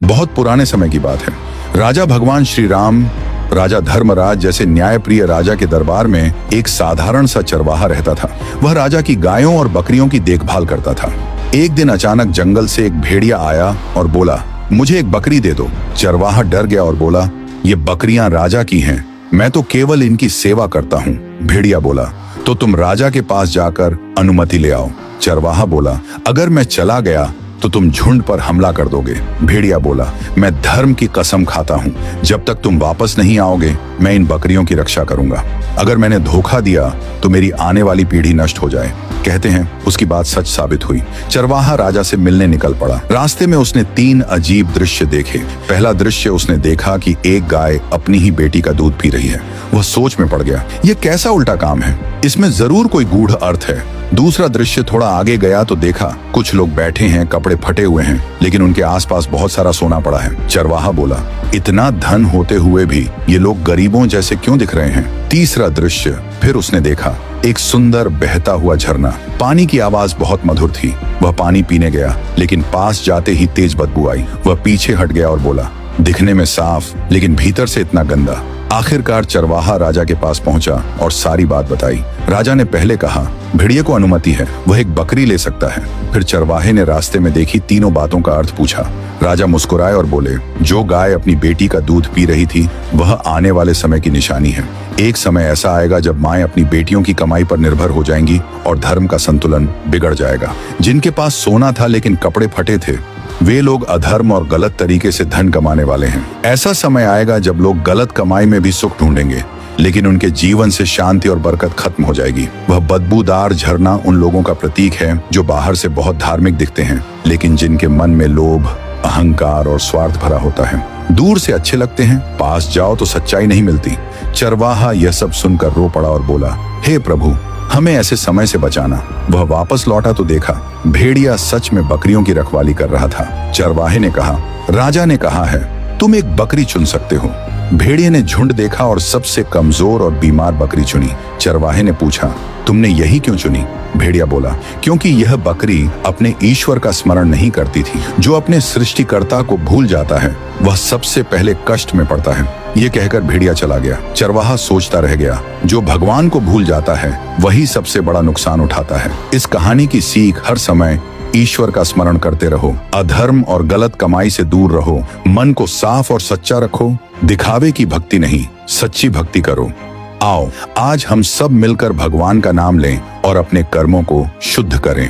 बहुत पुराने समय की बात है। राजा भगवान श्री राम, राजा धर्मराज जैसे न्यायप्रिय राजा के दरबार में एक साधारण सा चरवाहा रहता था। वह राजा की गायों और बकरियों की देखभाल करता था। एक दिन अचानक जंगल से एक भेड़िया आया और बोला, मुझे एक बकरी दे दो। चरवाहा डर गया और बोला, ये बकरियां राजा की हैं, मैं तो केवल इनकी सेवा करता हूँ। भेड़िया बोला, तो तुम राजा के पास जाकर अनुमति ले आओ। चरवाहा बोला, अगर मैं चला गया तो तुम झुंड पर हमला कर दोगे। भेड़िया बोला, मैं धर्म की कसम खाता हूँ, जब तक तुम वापस नहीं आओगे मैं इन बकरियों की रक्षा करूंगा। अगर मैंने धोखा दिया तो मेरी आने वाली पीढ़ी नष्ट हो जाए। कहते हैं उसकी बात सच साबित हुई। चरवाहा राजा से मिलने निकल पड़ा। रास्ते में उसने 3 अजीब दृश्य देखे। पहला दृश्य उसने देखा कि एक गाय अपनी ही बेटी का दूध पी रही है। वह सोच में पड़ गया, ये कैसा उल्टा काम है, इसमें जरूर कोई गूढ़ अर्थ है। दूसरा दृश्य थोड़ा आगे गया तो देखा कुछ लोग बैठे हैं, कपड़े फटे हुए हैं, लेकिन उनके आसपास बहुत सारा सोना पड़ा है। चरवाहा बोला, इतना धन होते हुए भी ये लोग गरीबों जैसे क्यों दिख रहे हैं। तीसरा दृश्य फिर उसने देखा, एक सुंदर बहता हुआ झरना। पानी की आवाज बहुत मधुर थी। वह पानी पीने गया, लेकिन पास जाते ही तेज बदबू आई। वह पीछे हट गया और बोला, दिखने में साफ लेकिन भीतर से इतना गंदा। आखिरकार चरवाहा राजा के पास पहुंचा और सारी बात बताई। राजा ने पहले कहा, भेड़िए को अनुमति है, वह एक बकरी ले सकता है। फिर चरवाहे ने रास्ते में देखी तीनों बातों का अर्थ पूछा। राजा मुस्कुराए और बोले, जो गाय अपनी बेटी का दूध पी रही थी वह आने वाले समय की निशानी है। एक समय ऐसा आएगा जब माएं अपनी बेटियों की कमाई पर निर्भर हो जाएंगी और धर्म का संतुलन बिगड़ जाएगा। जिनके पास सोना था लेकिन कपड़े फटे थे, वे लोग अधर्म और गलत तरीके से धन कमाने वाले हैं। ऐसा समय आएगा जब लोग गलत कमाई में भी सुख ढूंढेंगे, लेकिन उनके जीवन से शांति और बरकत खत्म हो जाएगी। वह बदबूदार झरना उन लोगों का प्रतीक है जो बाहर से बहुत धार्मिक दिखते हैं, लेकिन जिनके मन में लोभ, अहंकार और स्वार्थ भरा होता है। दूर से अच्छे लगते हैं, पास जाओ तो सच्चाई नहीं मिलती। चरवाहा यह सब सुनकर रो पड़ा और बोला, हे प्रभु, हमें ऐसे समय से बचाना। वह वापस लौटा तो देखा भेड़िया सच में बकरियों की रखवाली कर रहा था। चरवाहे ने कहा, राजा ने कहा है तुम एक बकरी चुन सकते हो। भेड़िए ने झुंड देखा और सबसे कमजोर और बीमार बकरी चुनी। चरवाहे ने पूछा, तुमने यही क्यों चुनी? भेड़िया बोला, क्योंकि यह बकरी अपने ईश्वर का स्मरण नहीं करती थी। जो अपने सृष्टिकर्ता को भूल जाता है वह सबसे पहले कष्ट में पड़ता है। ये कहकर भेड़िया चला गया। चरवाहा सोचता रह गया, जो भगवान को भूल जाता है वही सबसे बड़ा नुकसान उठाता है। इस कहानी की सीख, हर समय ईश्वर का स्मरण करते रहो, अधर्म और गलत कमाई से दूर रहो, मन को साफ और सच्चा रखो, दिखावे की भक्ति नहीं सच्ची भक्ति करो। आओ आज हम सब मिलकर भगवान का नाम लें और अपने कर्मों को शुद्ध करें।